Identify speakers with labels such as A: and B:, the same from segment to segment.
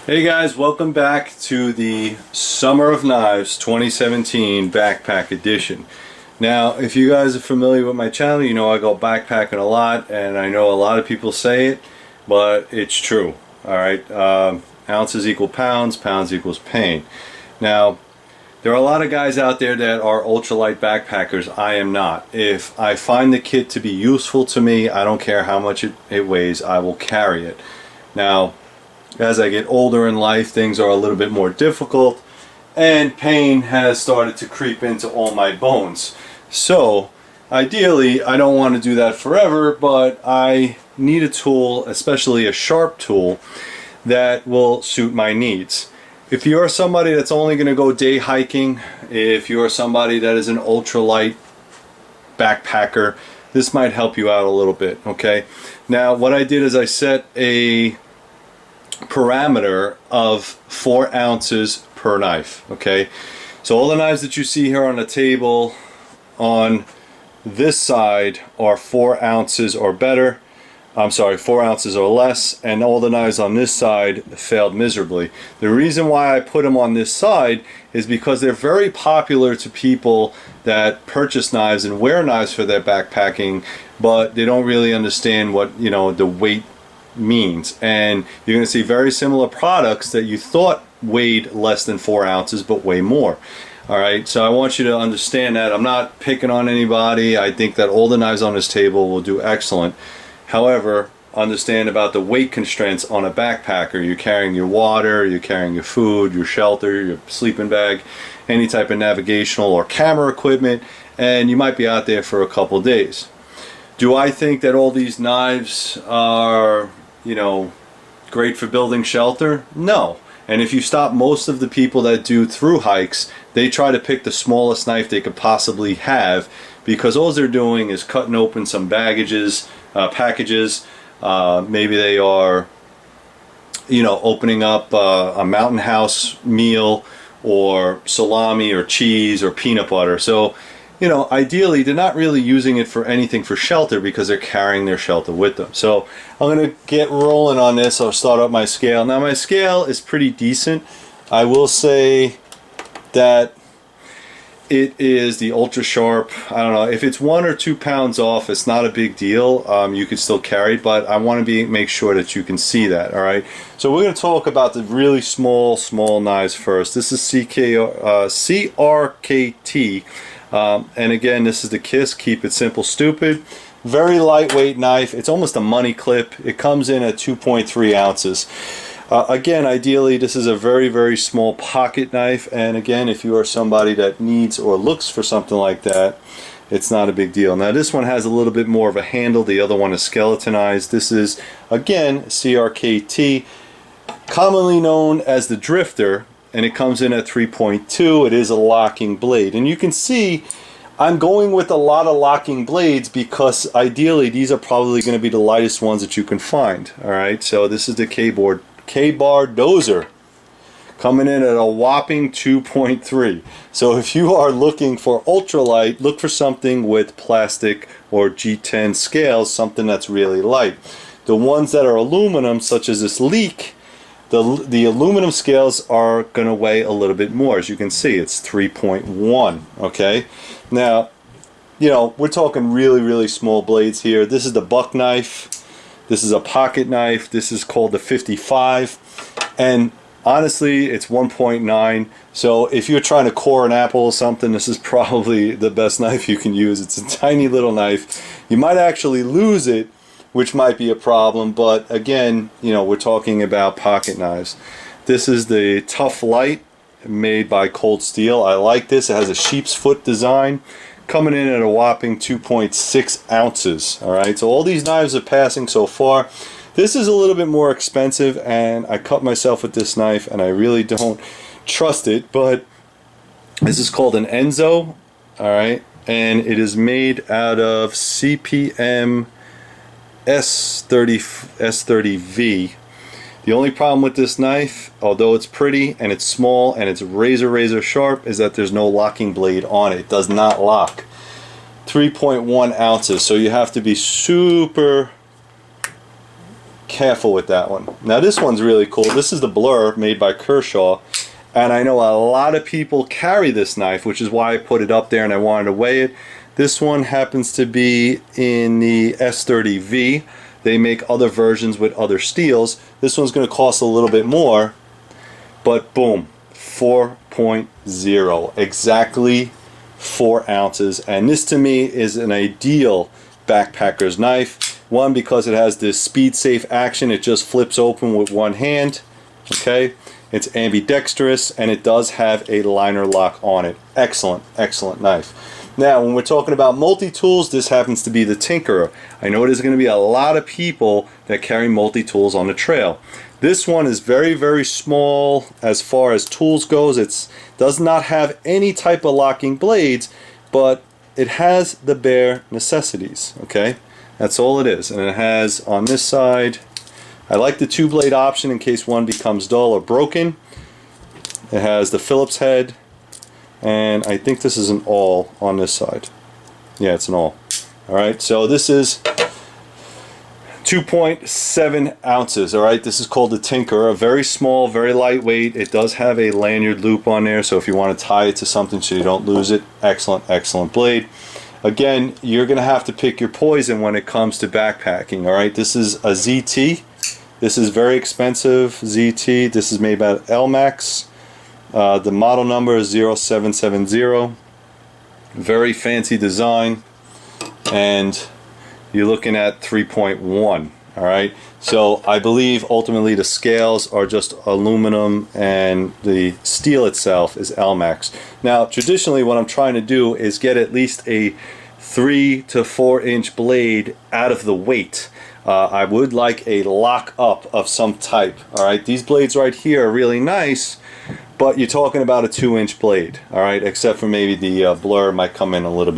A: Hey guys, welcome back to the Summer of Knives 2017 Backpack Edition. Now, if you guys are familiar with my channel, you know I go backpacking a lot, and I know a lot of people say it, but it's true. Alright, ounces equal pounds, pounds equals pain. Now, there are a lot of guys out there that are ultralight backpackers. I am not. If I find the kit to be useful to me, I don't care how much it weighs, I will carry it. Now, as I get older in life, things are a little bit more difficult, and pain has started to creep into all my bones. So, ideally, I don't want to do that forever, but I need a tool, especially a sharp tool, that will suit my needs. If you're somebody that's only going to go day hiking, if you're somebody that is an ultralight backpacker, this might help you out a little bit, okay? Now, what I did is I set a parameter of 4 ounces per knife. Okay, so all the knives that you see here on the table on this side are 4 ounces or better. I'm sorry, 4 ounces or less, and all the knives on this side failed miserably. The reason why I put them on this side is because they're very popular to people that purchase knives and wear knives for their backpacking, but they don't really understand what, you know, the weight means. And you're going to see very similar products that you thought weighed less than 4 ounces but weigh more. Alright, so I want you to understand that. I'm not picking on anybody. I think that all the knives on this table will do excellent. However, understand about the weight constraints on a backpacker. You're carrying your water, you're carrying your food, your shelter, your sleeping bag, any type of navigational or camera equipment, and you might be out there for a couple days. Do I think that all these knives are, you know, great for building shelter? No. And if you stop most of the people that do through hikes, they try to pick the smallest knife they could possibly have, because all they're doing is cutting open some packages. Maybe they are, you know, opening up a Mountain House meal or salami or cheese or peanut butter. So, you know, ideally they're not really using it for anything for shelter because they're carrying their shelter with them. So I'm going to get rolling on this. I'll start up my scale. Now my scale is pretty decent. I will say that it is the Ultra Sharp. I don't know if it's 1 or 2 pounds off. It's not a big deal. You can still carry it, but I want to make sure that you can see that. All right. So we're going to talk about the really small knives first. This is CRKT. And again, this is the KISS, Keep It Simple Stupid. Very lightweight knife. It's almost a money clip. It comes in at 2.3 ounces. Again, ideally, this is a very, very small pocket knife. And again, if you are somebody that needs or looks for something like that, it's not a big deal. Now, this one has a little bit more of a handle. The other one is skeletonized. This is, again, CRKT, commonly known as the Drifter. And it comes in at 3.2. It is a locking blade, and you can see I'm going with a lot of locking blades because ideally these are probably going to be the lightest ones that you can find. Alright, so this is the K-Bar Dozer, coming in at a whopping 2.3. So if you are looking for ultralight, look for something with plastic or G10 scales, something that's really light. The ones that are aluminum, such as this Leek, the aluminum scales are going to weigh a little bit more. As you can see, it's 3.1. Okay, now, you know, we're talking really, really small blades here. This is the buck knife. This is a pocket knife. This is called the 55. And honestly, it's 1.9. So if you're trying to core an apple or something, this is probably the best knife you can use. It's a tiny little knife. You might actually lose it, which might be a problem, but again, you know, we're talking about pocket knives. This is the Tough Light, made by Cold Steel. I like this. It has a sheep's foot design, coming in at a whopping 2.6 ounces. Alright, so all these knives are passing so far. This is a little bit more expensive, and I cut myself with this knife, and I really don't trust it, but this is called an Enzo, alright, and it is made out of CPM S30V. The only problem with this knife, although it's pretty and it's small and it's razor sharp, is that there's no locking blade on it. It does not lock. 3.1 ounces, so you have to be super careful with that one. Now this one's really cool. This is the Blur made by Kershaw, and I know a lot of people carry this knife, which is why I put it up there and I wanted to weigh it. This one happens to be in the S30V. They make other versions with other steels. This one's going to cost a little bit more, but boom, 4.0, exactly 4 ounces. And this to me is an ideal backpacker's knife. One, because it has this speed safe action. It just flips open with one hand. Okay, it's ambidextrous, and it does have a liner lock on it. Excellent, excellent knife. Now, when we're talking about multi-tools, this happens to be the Tinkerer. I know there's going to be a lot of people that carry multi-tools on the trail. This one is very, very small as far as tools goes. It does not have any type of locking blades, but it has the bare necessities, okay? That's all it is. And it has on this side, I like the 2-blade option in case one becomes dull or broken. It has the Phillips head, and I think this is an awl on this side. Yeah, it's an awl. Alright, so this is 2.7 ounces. Alright, this is called the Tinkerer. Very small, very lightweight. It does have a lanyard loop on there, so if you want to tie it to something so you don't lose it, excellent, excellent blade. Again, you're going to have to pick your poison when it comes to backpacking. Alright, this is a ZT. This is very expensive ZT. This is made by Elmax. The model number is 0770. Very fancy design, and you're looking at 3.1. Alright, so I believe ultimately the scales are just aluminum and the steel itself is Elmax. Now traditionally what I'm trying to do is get at least a 3 to 4 inch blade out of the weight. I would like a lock up of some type. Alright, these blades right here are really nice, but you're talking about a 2-inch blade. Alright, except for maybe the Blur might come in a little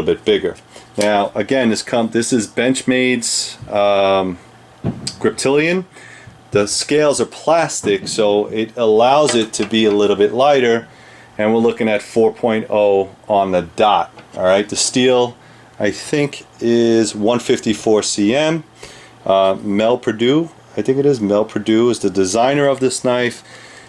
A: bit bigger. Now again, this is Benchmade's Griptilian. The scales are plastic, so it allows it to be a little bit lighter, and we're looking at 4.0 on the dot. Alright, the steel I think is 154 cm. Mel Purdue, I think it is Mel Purdue, is the designer of this knife.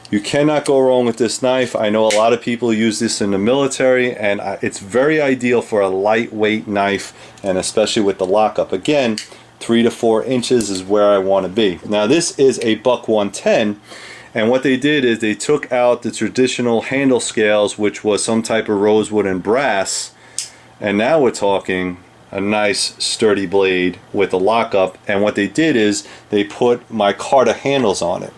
A: You cannot go wrong with this knife. I know a lot of people use this in the military, and it's very ideal for a lightweight knife, and especially with the lockup. Again, 3 to 4 inches is where I want to be. Now this is a Buck 110, and what they did is they took out the traditional handle scales, which was some type of rosewood and brass, and now we're talking a nice sturdy blade with a lockup. And what they did is they put micarta handles on it.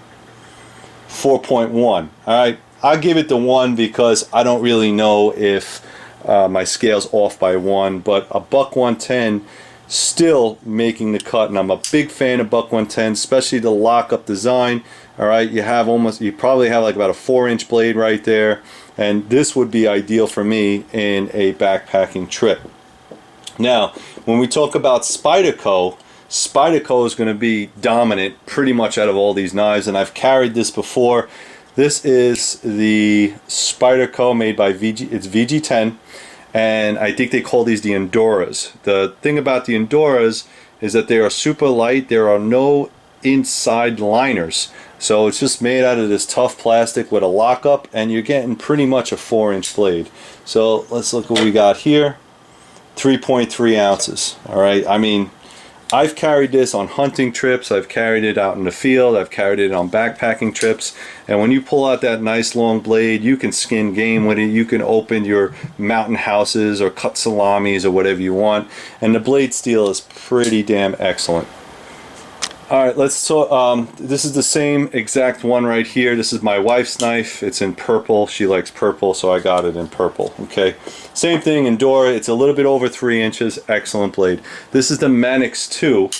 A: 4.1. Alright, I'll give it the 1 because I don't really know if my scale's off by 1, but a Buck 110 still making the cut, and I'm a big fan of Buck 110, especially the lockup design. Alright, you probably have like about a 4-inch blade right there, and this would be ideal for me in a backpacking trip. Now, when we talk about Spyderco, Spyderco is going to be dominant pretty much out of all these knives, and I've carried this before. This is the Spyderco made by VG, it's VG10, and I think they call these the Enduras. The thing about the Enduras is that they are super light. There are no inside liners, so it's just made out of this tough plastic with a lockup, and you're getting pretty much a 4-inch blade. So let's look what we got here. 3.3 ounces. Alright, I mean, I've carried this on hunting trips, I've carried it out in the field, I've carried it on backpacking trips, and when you pull out that nice long blade, you can skin game with it, you can open your mountain houses or cut salamis or whatever you want, and the blade steel is pretty damn excellent. Alright, let's talk, this is the same exact one right here. This is my wife's knife. It's in purple. She likes purple, so I got it in purple. Okay, same thing, Endura. It's a little bit over 3 inches. Excellent blade. This is the Manix 2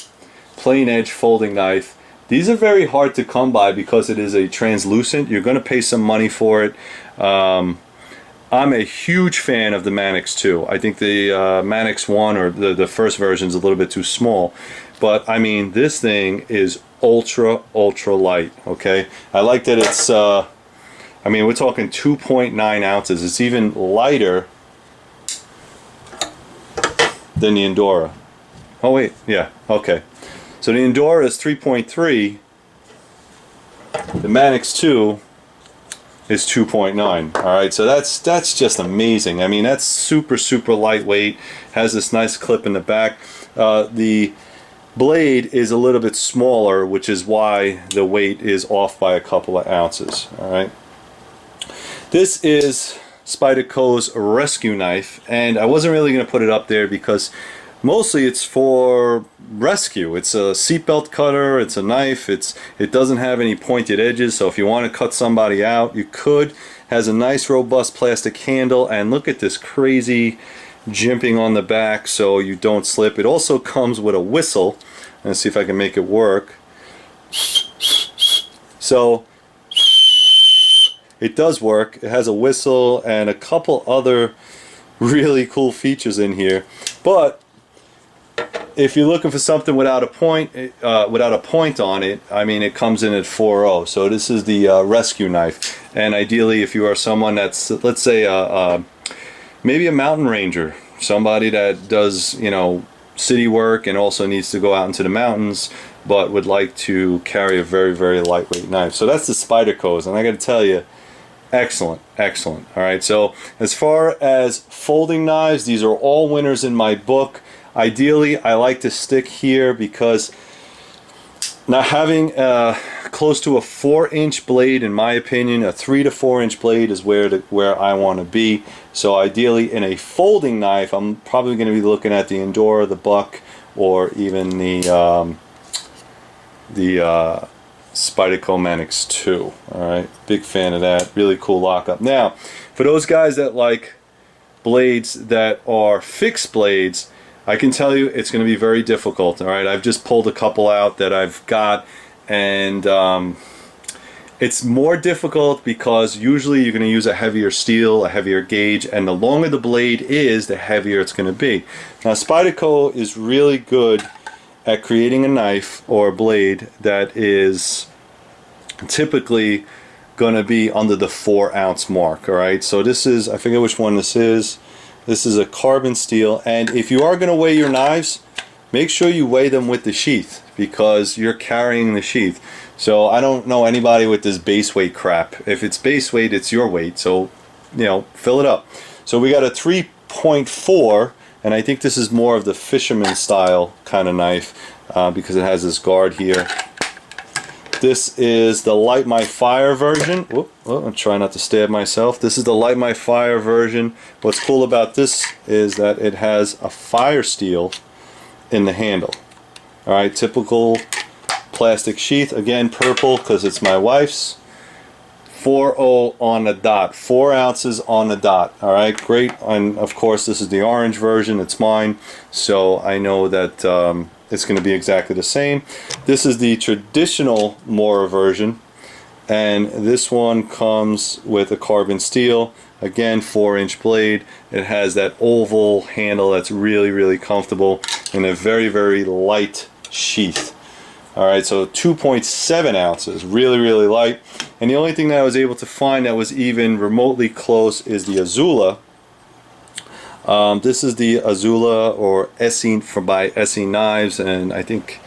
A: plain edge folding knife. These are very hard to come by because it is a translucent. You're going to pay some money for it. I'm a huge fan of the Manix 2. I think the Manix 1 or the first version is a little bit too small. But I mean, this thing is ultra light. Okay, I like that it's I mean, we're talking 2.9 ounces. It's even lighter than the Endura. Oh wait, yeah, okay. So the Endura is 3.3. The Manix 2 is 2.9. All right, so that's just amazing. I mean, that's super lightweight. Has this nice clip in the back. The blade is a little bit smaller, which is why the weight is off by a couple of ounces. All right. This is Spyderco's rescue knife, and I wasn't really going to put it up there because mostly it's for rescue. It's a seatbelt cutter, it's a knife, it doesn't have any pointed edges, so if you want to cut somebody out, you could. Has a nice robust plastic handle, and look at this crazy jimping on the back so you don't slip. It also comes with a whistle. Let's see if I can make it work. So it does work. It has a whistle and a couple other really cool features in here, but if you're looking for something without a point on it, I mean, it comes in at 4.0. So this is the rescue knife, and ideally, if you are someone that's, let's say, maybe a mountain ranger, somebody that does, you know, city work and also needs to go out into the mountains, but would like to carry a very lightweight knife. So that's the Spyderco's, and I got to tell you, excellent. All right. So as far as folding knives, these are all winners in my book. Ideally, I like to stick here because now having close to a 4-inch blade, in my opinion, a 3 to 4 inch blade is where I want to be. So ideally, in a folding knife, I'm probably going to be looking at the Endura, the Buck, or even the Spyderco Manix 2. All right, big fan of that. Really cool lockup. Now, for those guys that like blades that are fixed blades, I can tell you it's going to be very difficult. All right, I've just pulled a couple out that I've got, and it's more difficult because usually you're going to use a heavier steel, a heavier gauge, and the longer the blade is, the heavier it's going to be. Now, Spyderco is really good at creating a knife or a blade that is typically going to be under the 4-ounce mark. All right, so this is, I forget which one this is. This is a carbon steel, and if you are going to weigh your knives, make sure you weigh them with the sheath because you're carrying the sheath. So I don't know anybody with this base weight crap. If it's base weight, it's your weight, so you know, fill it up. So we got a 3.4, and I think this is more of the fisherman style kind of knife because it has this guard here. This is the Light My Fire version. Whoop, well, I'm trying not to stab myself. This is the Light My Fire version. What's cool about this is that it has a fire steel in the handle. Alright, typical plastic sheath. Again, purple because it's my wife's. 4.0 on the dot. 4 ounces on the dot. Alright, great. And of course, this is the orange version. It's mine. So I know that it's going to be exactly the same. This is the traditional Mora version, and this one comes with a carbon steel, again 4-inch blade. It has that oval handle that's really comfortable, and a very light sheath. Alright, so 2.7 ounces, really light. And the only thing that I was able to find that was even remotely close is the Azula. This is the Azula, or Essie, by Essie Knives, and I think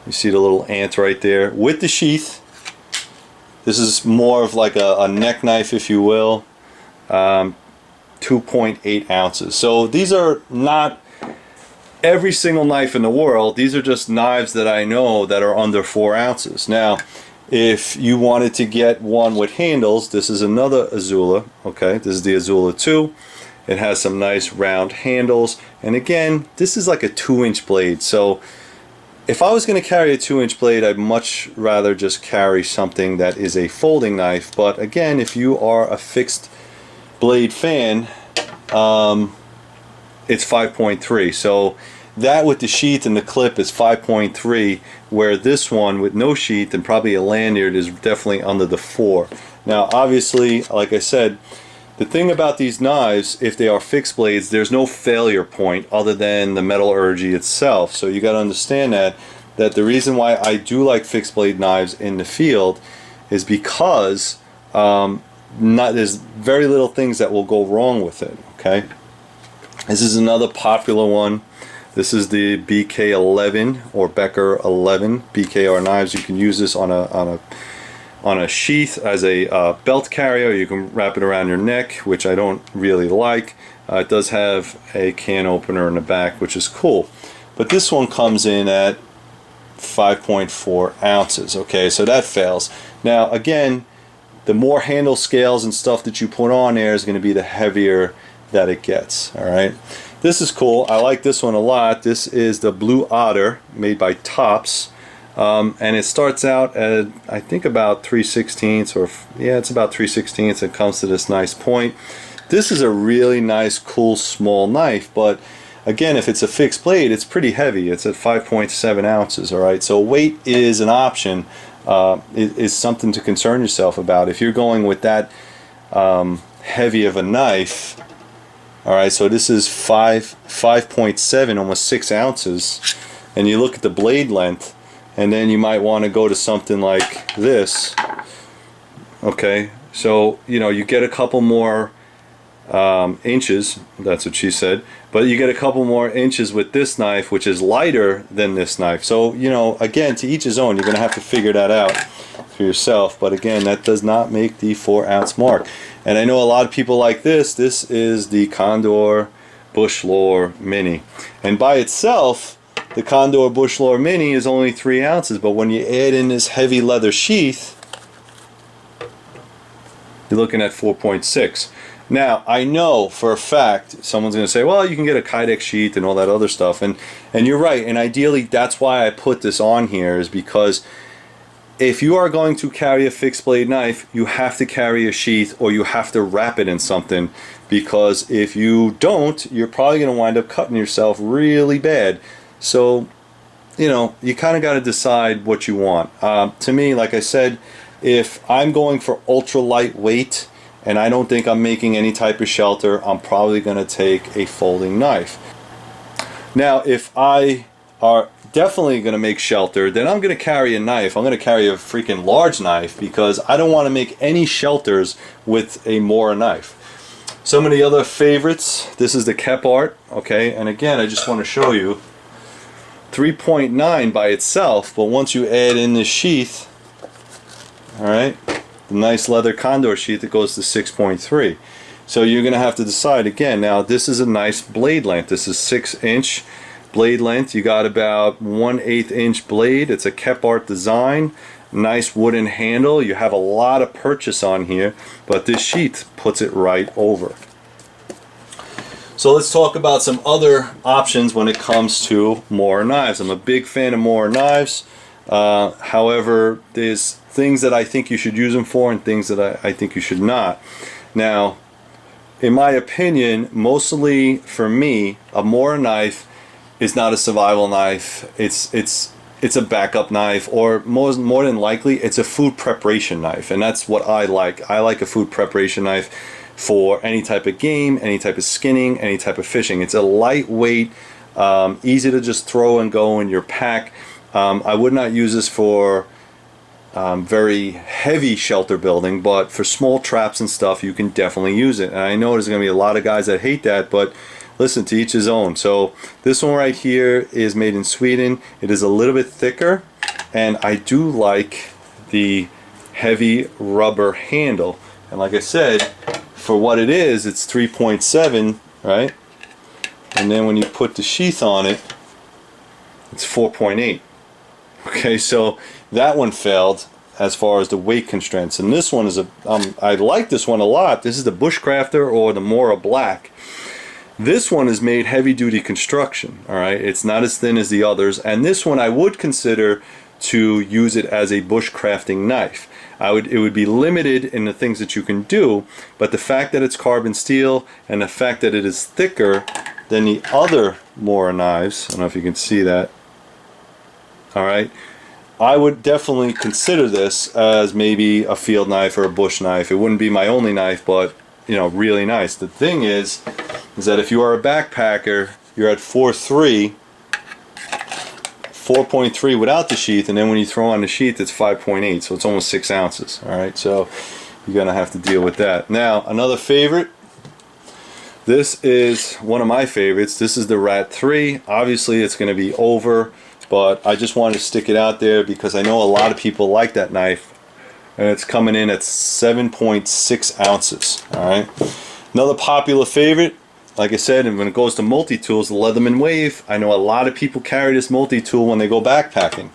A: you see the little ant right there with the sheath. This is more of like a neck knife, if you will. 2.8 ounces. So these are not every single knife in the world. These are just knives that I know that are under 4 ounces. Now, if you wanted to get one with handles, this is another Azula. Okay, this is the Azula 2. It has some nice round handles, and again, this is like a 2-inch blade. So if I was going to carry a 2-inch blade, I'd much rather just carry something that is a folding knife. But again, if you are a fixed blade fan, it's 5.3. So that with the sheath and the clip is 5.3, where this one with no sheath and probably a lanyard is definitely under the 4. Now obviously, like I said, the thing about these knives, if they are fixed blades, there's no failure point other than the metallurgy itself. So you got to understand that the reason why I do like fixed blade knives in the field is because there's very little things that will go wrong with it. Okay, this is another popular one. This is the BK11 or Becker 11 BKR knives. You can use this on a sheath as a belt carrier. You can wrap it around your neck, which I don't really like. It does have a can opener in the back, which is cool. But this one comes in at 5.4 ounces. Okay, so that fails. Now again, the more handle scales and stuff that you put on there is going to be the heavier that it gets. All right, this is cool. I like this one a lot. This is the Blue Otter, made by Tops, and it starts out at, I think, about 3/16, or yeah, it's about 3/16. It comes to this nice point. This is a really nice, cool, small knife, but again, if it's a fixed blade, it's pretty heavy. It's at 5.7 ounces. All right, so weight is an option. It is something to concern yourself about. If you're going with that heavy of a knife, all right, so this is 5.7, almost 6 ounces, and you look at the blade length, and then you might want to go to something like this. Okay, so you know, you get a couple more inches, that's what she said, but you get a couple more inches with this knife, which is lighter than this knife. So you know, again, to each his own. You're gonna have to figure that out for yourself, but again, that does not make the 4-ounce mark. And I know a lot of people like this. This is the Condor Bushlore Mini, and by itself the Condor Bushlore Mini is only 3 ounces, but when you add in this heavy leather sheath, you're looking at 4.6. Now, I know for a fact someone's going to say, well, you can get a Kydex sheath and all that other stuff, and you're right, and ideally that's why I put this on here, is because if you are going to carry a fixed blade knife, you have to carry a sheath, or you have to wrap it in something, because if you don't, you're probably going to wind up cutting yourself really bad. So, you know, you kind of got to decide what you want. To me, like I said, if I'm going for ultra lightweight, and I don't think I'm making any type of shelter, I'm probably going to take a folding knife. Now, if I are definitely going to make shelter, then I'm going to carry a knife. I'm going to carry a freaking large knife, because I don't want to make any shelters with a Mora knife. Some of the other favorites, this is the Kephart, okay, and again, I just want to show you 3.9 by itself, but once you add in this sheath, all right, the nice leather Condor sheath, it goes to 6.3. So you're going to have to decide again. Now, this is a nice blade length. This is 6-inch blade length. You got about 1/8 inch blade. It's a Kephart design. Nice wooden handle. You have a lot of purchase on here, but this sheath puts it right over. So let's talk about some other options when it comes to Mora knives. I'm a big fan of Mora knives. However, there's things that I think you should use them for and things that I think you should not. Now, in my opinion, mostly for me, a Mora knife is not a survival knife. It's a backup knife, or more than likely, it's a food preparation knife, and that's what I like. I like a food preparation knife for any type of game, any type of skinning, any type of fishing. It's a lightweight, easy to just throw and go in your pack. I would not use this for very heavy shelter building, but for small traps and stuff, you can definitely use it. And I know there's going to be a lot of guys that hate that, but listen, to each his own. So this one right here is made in Sweden. It is a little bit thicker, and I do like the heavy rubber handle. And like I said, for what it is, it's 3.7, right? And then when you put the sheath on it, it's 4.8. Okay, so that one failed as far as the weight constraints. And this one is I like this one a lot. This is the Bushcrafter, or the Mora Black. This one is made heavy duty construction, all right? It's not as thin as the others, and this one I would consider to use it as a bushcrafting knife. It would be limited in the things that you can do, but the fact that it's carbon steel and the fact that it is thicker than the other Mora knives, I don't know if you can see that, all right, I would definitely consider this as maybe a field knife or a bush knife. It wouldn't be my only knife, but you know, really nice. The thing is that if you are a backpacker, you're at 4.3 without the sheath, and then when you throw on the sheath, it's 5.8, so it's almost 6 ounces. All right, so you're gonna have to deal with that. Now, another favorite This is one of my favorites. This is the Rat 3. Obviously it's going to be over, but I just wanted to stick it out there because I know a lot of people like that knife, and it's coming in at 7.6 ounces. All right. Another popular favorite, like I said, and when it goes to multi-tools, the Leatherman Wave. I know a lot of people carry this multi-tool when they go backpacking.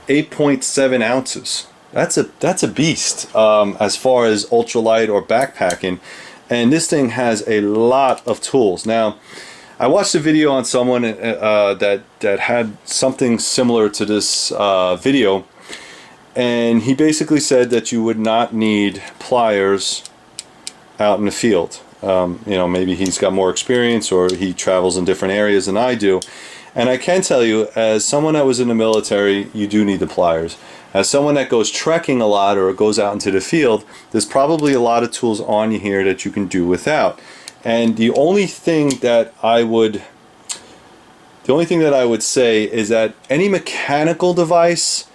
A: 8.7 ounces. That's a beast as far as ultralight or backpacking. And this thing has a lot of tools. Now, I watched a video on someone that had something similar to this video, and he basically said that you would not need pliers out in the field. You know, maybe he's got more experience or he travels in different areas than I do. And I can tell you, as someone that was in the military, you do need the pliers. As someone that goes trekking a lot or goes out into the field, there's probably a lot of tools on you here that you can do without. And the only thing that I would say is that any mechanical device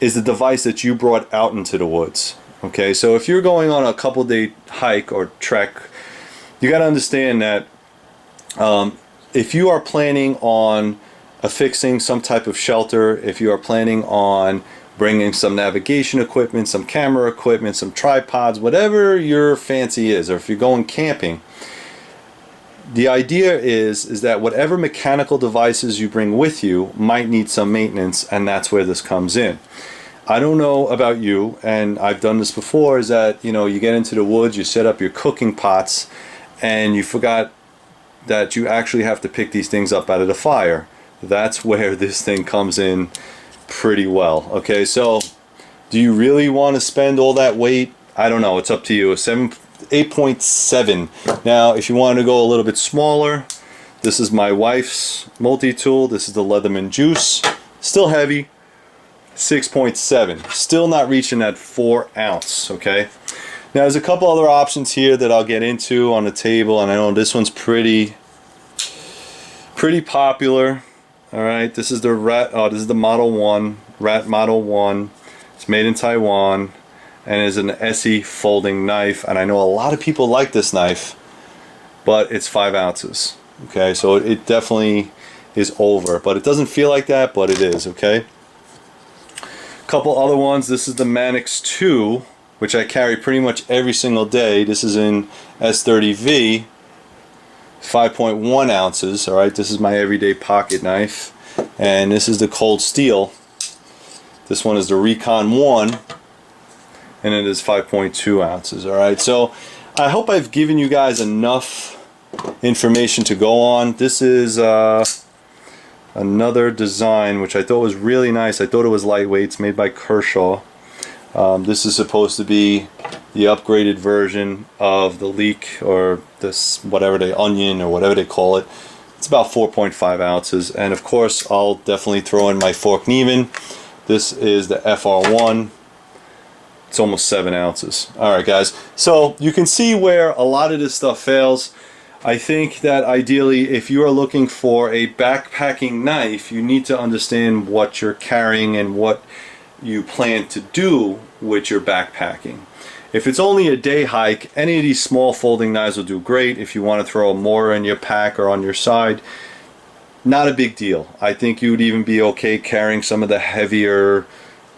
A: is the device that you brought out into the woods. Okay, so if you're going on a couple-day hike or trek, you got to understand that if you are planning on affixing some type of shelter, if you are planning on bringing some navigation equipment, some camera equipment, some tripods, whatever your fancy is, or if you're going camping, the idea is that whatever mechanical devices you bring with you might need some maintenance, and that's where this comes in. I don't know about you, and I've done this before, is that, you know, you get into the woods, you set up your cooking pots, and you forgot that you actually have to pick these things up out of the fire. That's where this thing comes in pretty well. Okay, so do you really want to spend all that weight? I don't know, it's up to you. 8.7. Now if you want to go a little bit smaller, this is my wife's multi-tool. This is the Leatherman Juice. Still heavy. 6.7. Still not reaching that 4 ounce. Okay, now there's a couple other options here that I'll get into on the table, and I know this one's pretty popular. All right, this is the this is the Model 1, Rat Model 1. It's made in Taiwan and is an Essie folding knife, and I know a lot of people like this knife, but it's 5 ounces. Okay, so it definitely is over, but it doesn't feel like that, but it is. Okay, couple other ones. This is the Manix 2, which I carry pretty much every single day. This is in S30V. 5.1 ounces. All right, this is my everyday pocket knife, and this is the Cold Steel. This one is the Recon 1, and it is 5.2 ounces. All right, so I hope I've given you guys enough information to go on. This is another design which I thought was really nice. I thought it was lightweight. It's made by Kershaw. This is supposed to be the upgraded version of the Leek, or this, whatever they, Onion, or whatever they call it. It's about 4.5 ounces, and of course I'll definitely throw in my Fork Neiman. This is the FR1. It's almost 7 ounces. Alright guys, so you can see where a lot of this stuff fails. I think that ideally, if you are looking for a backpacking knife, you need to understand what you're carrying and what you plan to do with your backpacking. If it's only a day hike, any of these small folding knives will do great. If you want to throw more in your pack or on your side, not a big deal. I think you would even be okay carrying some of the heavier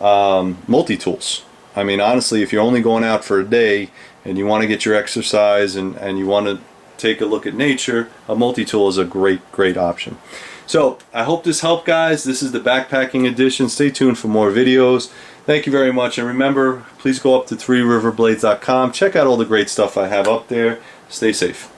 A: multi-tools. I mean, honestly, if you're only going out for a day and you want to get your exercise and you want to take a look at nature, a multi-tool is a great option. So I hope this helped, guys. This is the backpacking edition. Stay tuned for more videos. Thank you very much, and remember, please go up to 3riverblades.com. Check out all the great stuff I have up there. Stay safe.